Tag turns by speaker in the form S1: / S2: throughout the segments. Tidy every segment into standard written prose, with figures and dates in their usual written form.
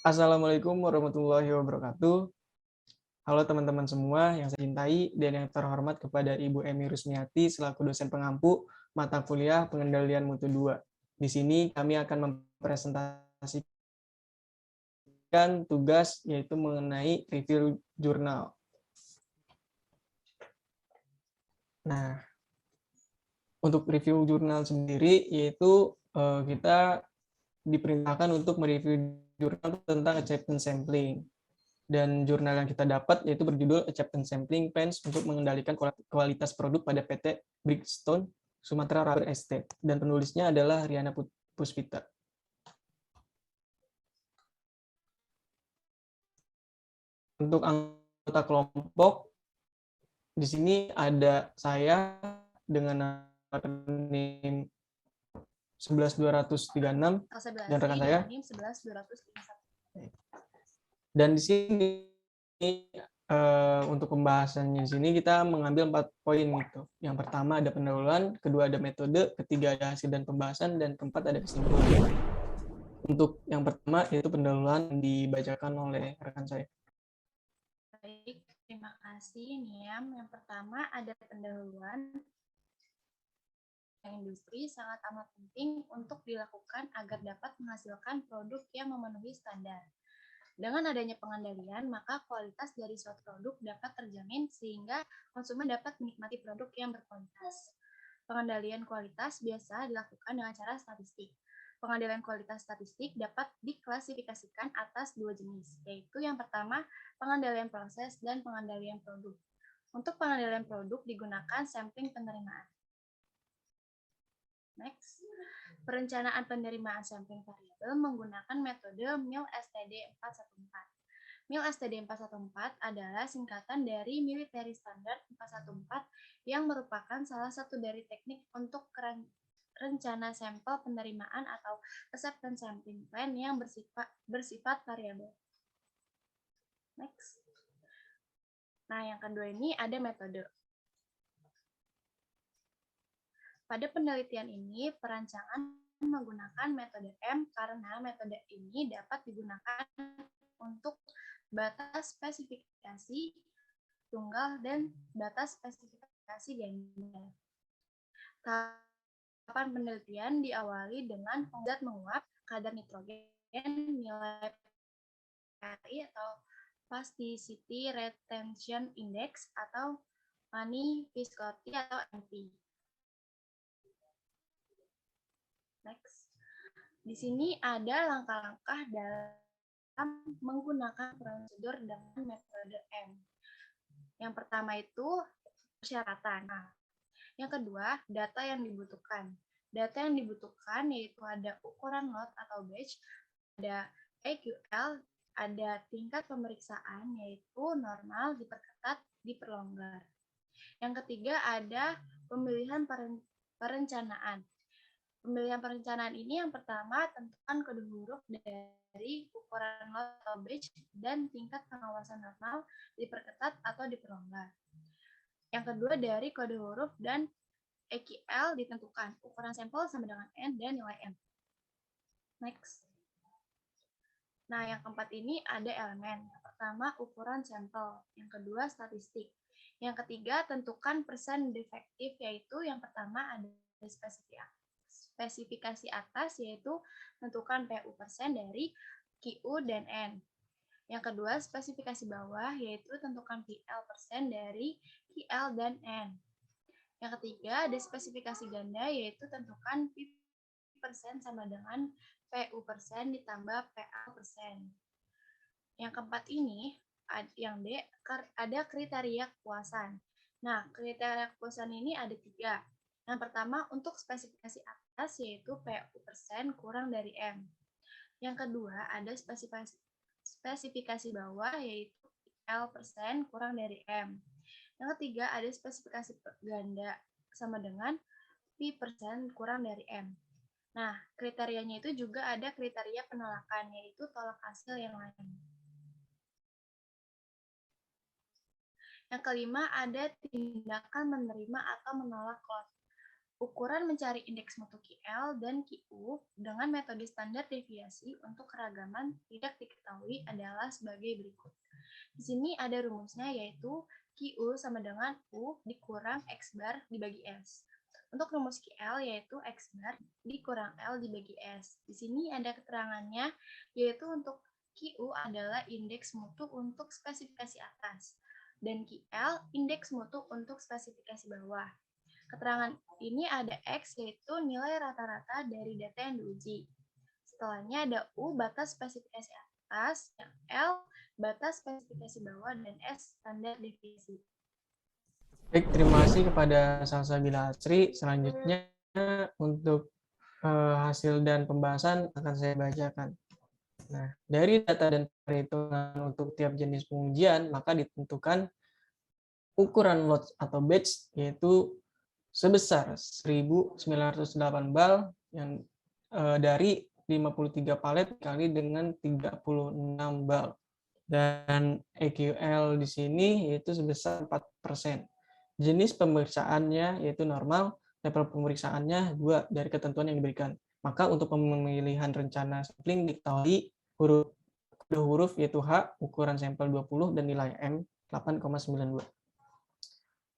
S1: Assalamualaikum warahmatullahi wabarakatuh. Halo teman-teman semua yang saya cintai dan yang terhormat kepada Ibu Emi Rusmiati selaku dosen pengampu mata kuliah Pengendalian Mutu 2. Di sini kami akan mempresentasikan tugas yaitu mengenai review jurnal. Nah, untuk review jurnal sendiri yaitu kita diperintahkan untuk mereview jurnal tentang acceptance sampling. Dan jurnal yang kita dapat yaitu berjudul Acceptance Sampling Plans untuk mengendalikan kualitas produk pada PT Bridgestone Sumatera Rubber Estate. Dan penulisnya adalah Riana Puspita. Untuk anggota kelompok, di sini ada saya dengan NIM 11236 dan rekan saya
S2: NIM 11231.
S1: Dan di sini untuk pembahasannya di sini kita mengambil 4 poin gitu. Yang pertama ada pendahuluan, kedua ada metode, ketiga ada hasil dan pembahasan, dan keempat ada kesimpulan. Untuk yang pertama yaitu pendahuluan dibacakan oleh rekan saya.
S2: Baik, terima kasih Niam. Yang pertama ada pendahuluan. Industri sangat amat penting untuk dilakukan agar dapat menghasilkan produk yang memenuhi standar. Dengan adanya pengendalian, maka kualitas dari suatu produk dapat terjamin sehingga konsumen dapat menikmati produk yang berkualitas. Pengendalian kualitas biasa dilakukan dengan cara statistik. Pengendalian kualitas statistik dapat diklasifikasikan atas 2 jenis, yaitu yang pertama, pengendalian proses dan pengendalian produk. Untuk pengendalian produk digunakan sampling penerimaan. Next. Perencanaan penerimaan sampling variabel menggunakan metode MIL-STD 414. MIL-STD 414 adalah singkatan dari Military Standard 414 yang merupakan salah satu dari teknik untuk rencana sampel penerimaan atau acceptance sampling plan yang bersifat variabel. Next. Nah, yang kedua ini ada metode. Pada penelitian ini, perancangan menggunakan metode M karena metode ini dapat digunakan untuk batas spesifikasi tunggal dan batas spesifikasi ganda. Tahapan penelitian diawali dengan zat menguap, kadar nitrogen, nilai PRI atau Plasticity Retention Index atau Money Viscosity atau MP. Next. Di sini ada langkah-langkah dalam menggunakan prosedur dengan metode M. Yang pertama itu persyaratan. Nah, yang kedua, data yang dibutuhkan. Data yang dibutuhkan yaitu ada ukuran lot atau batch, ada EQL, ada tingkat pemeriksaan yaitu normal, diperketat, diperlonggar. Yang ketiga ada pemilihan perencanaan. Pemilihan perencanaan ini yang pertama tentukan kode huruf dari ukuran lot atau batch dan tingkat pengawasan normal diperketat atau diperlonggar. Yang kedua dari kode huruf dan EQL ditentukan ukuran sampel sama dengan N dan nilai M. Next. Nah, yang keempat ini ada elemen. Yang pertama ukuran sampel, yang kedua statistik. Yang ketiga tentukan persen defektif, yaitu yang pertama ada spesifikasi atas yaitu tentukan PU persen dari QU dan N. Yang kedua, spesifikasi bawah yaitu tentukan PL persen dari QL dan N. Yang ketiga, ada spesifikasi ganda yaitu tentukan P persen sama dengan PU persen ditambah PL persen. Yang keempat ini, yang D, ada kriteria kepuasan. Nah, kriteria kepuasan ini ada 3. Yang pertama, untuk spesifikasi atas yaitu PU persen kurang dari M. Yang kedua, ada spesifikasi bawah yaitu L persen kurang dari M. Yang ketiga, ada spesifikasi ganda sama dengan P persen kurang dari M. Nah, kriterianya itu juga ada kriteria penolakan, yaitu tolak hasil yang lain. Yang kelima, ada tindakan menerima atau menolak lot. ukuran mencari indeks mutu QL dan QU dengan metode standar deviasi untuk keragaman tidak diketahui adalah sebagai berikut. Di sini ada rumusnya, yaitu QU sama dengan U dikurang X bar dibagi S. Untuk rumus QL yaitu X bar dikurang L dibagi S. Di sini ada keterangannya, yaitu untuk QU adalah indeks mutu untuk spesifikasi atas, dan QL indeks mutu untuk spesifikasi bawah. Keterangan ini ada X, yaitu nilai rata-rata dari data yang diuji. Setelahnya ada U, batas spesifikasi atas, yang L, batas spesifikasi bawah, dan S, standar deviasi.
S1: Baik, terima kasih kepada Salsabila Asri. Selanjutnya untuk hasil dan pembahasan akan saya bacakan. Nah, dari data dan perhitungan untuk tiap jenis pengujian, maka ditentukan ukuran lot atau batch, yaitu sebesar 1.908 bal yang dari 53 palet kali dengan 36 bal. Dan EQL di sini yaitu sebesar 4%. Jenis pemeriksaannya yaitu normal, level pemeriksaannya 2 dari ketentuan yang diberikan. Maka untuk pemilihan rencana sampling diketahui huruf yaitu H, ukuran sampel 20 dan nilai M 8,92.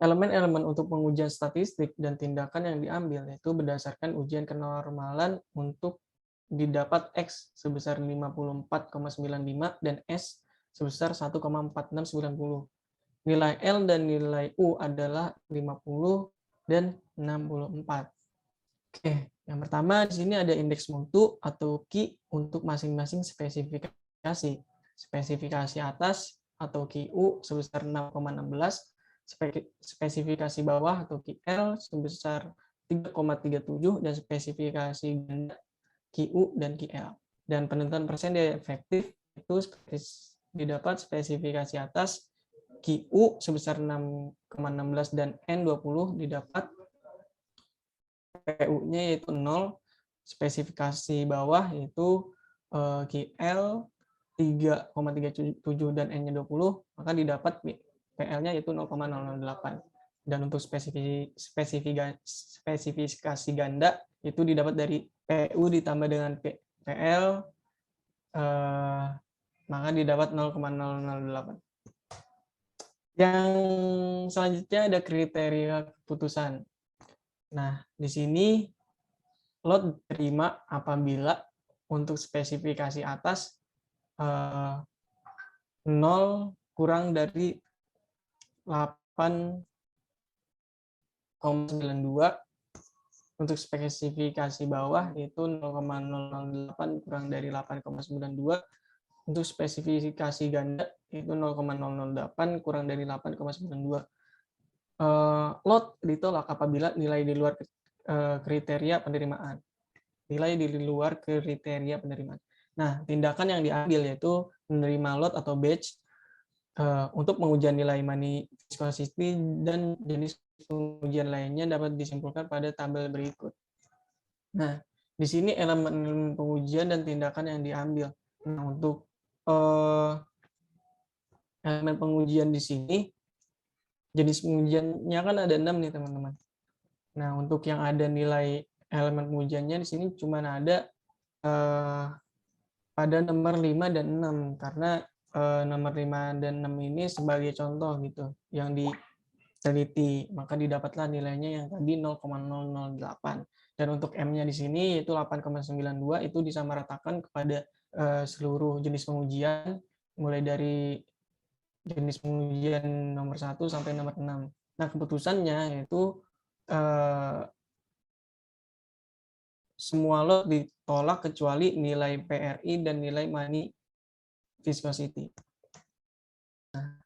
S1: Elemen-elemen untuk pengujian statistik dan tindakan yang diambil yaitu berdasarkan ujian kenormalan untuk didapat X sebesar 54,95 dan S sebesar 1,4690. Nilai L dan nilai U adalah 50 dan 64. Oke, yang pertama di sini ada indeks mutu atau Q untuk masing-masing spesifikasi. Spesifikasi atas atau QU sebesar 6,16, spesifikasi bawah atau QL sebesar 3,37 dan spesifikasi ganda QU dan QL. Dan penentuan persen dia efektif itu didapat spesifikasi atas QU sebesar 6,16 dan N20 didapat PU-nya yaitu 0, spesifikasi bawah yaitu QL 3,37 dan N-nya 20, maka didapat PL-nya yaitu 0,008. Dan untuk spesifikasi ganda itu didapat dari PU ditambah dengan PL, maka didapat 0,008. Yang selanjutnya ada kriteria keputusan. Nah, di sini lot diterima apabila untuk spesifikasi atas 0 kurang dari 8,92, untuk spesifikasi bawah itu 0,008 kurang dari 8,92, untuk spesifikasi ganda itu 0,008 kurang dari 8,92. Lot ditolak apabila nilai di luar kriteria penerimaan. Nilai di luar kriteria penerimaan. Nah, tindakan yang diambil yaitu menerima lot atau batch untuk pengujian nilai money viscosity dan jenis pengujian lainnya dapat disimpulkan pada tabel berikut. Nah, di sini elemen pengujian dan tindakan yang diambil. Nah, untuk elemen pengujian di sini, jenis pengujiannya kan ada 6 nih teman-teman. Nah, untuk yang ada nilai elemen pengujiannya di sini cuma ada pada nomor 5 dan 6, karena nomor 5 dan 6 ini sebagai contoh gitu yang diteliti, maka didapatlah nilainya yang tadi 0,008. Dan untuk M-nya di sini yaitu 8,92, itu disamaratakan kepada seluruh jenis pengujian mulai dari jenis pengujian nomor 1 sampai nomor 6. Nah, keputusannya yaitu semua lot ditolak kecuali nilai PRI dan nilai money viscosity. Nah,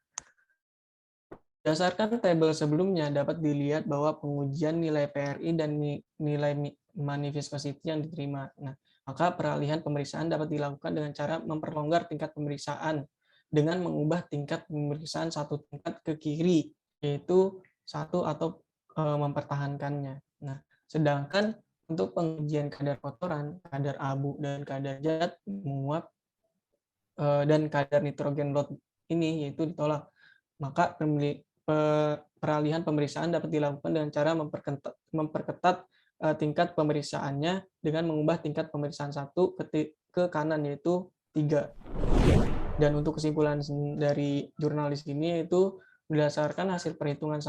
S1: berdasarkan tabel sebelumnya dapat dilihat bahwa pengujian nilai PRI dan nilai money viscosity yang diterima. Nah, maka peralihan pemeriksaan dapat dilakukan dengan cara memperlonggar tingkat pemeriksaan dengan mengubah tingkat pemeriksaan satu tingkat ke kiri, yaitu 1 atau mempertahankannya. Nah, sedangkan untuk pengujian kadar kotoran, kadar abu, dan kadar zat menguap, dan kadar nitrogen lot ini yaitu ditolak. Maka peralihan pemeriksaan dapat dilakukan dengan cara memperketat tingkat pemeriksaannya dengan mengubah tingkat pemeriksaan 1 ke kanan, yaitu 3. Dan untuk kesimpulan dari jurnal di sini yaitu berdasarkan hasil perhitungan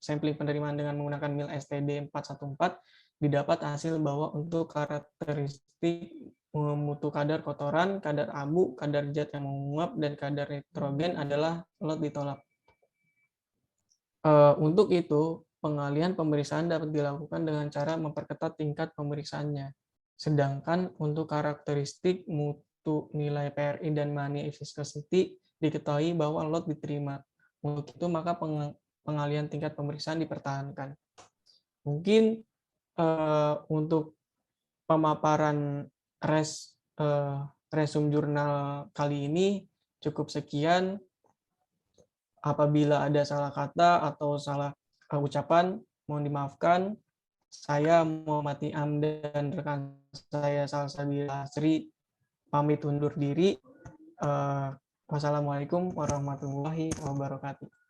S1: sampling penerimaan dengan menggunakan MIL STD 414 didapat hasil bahwa untuk karakteristik mutu kadar kotoran, kadar abu, kadar zat yang menguap, dan kadar nitrogen adalah lot ditolak. Untuk itu, pengalihan pemeriksaan dapat dilakukan dengan cara memperketat tingkat pemeriksaannya. Sedangkan untuk karakteristik mutu nilai PRI dan money viscosity diketahui bahwa lot diterima. Untuk itu, maka pengalihan tingkat pemeriksaan dipertahankan. Mungkin untuk pemaparan resume jurnal kali ini cukup sekian. Apabila ada salah kata atau salah ucapan, mohon dimaafkan. Saya Muhammad Niam dan rekan saya Salsabila Sri pamit undur diri. Wassalamualaikum warahmatullahi wabarakatuh.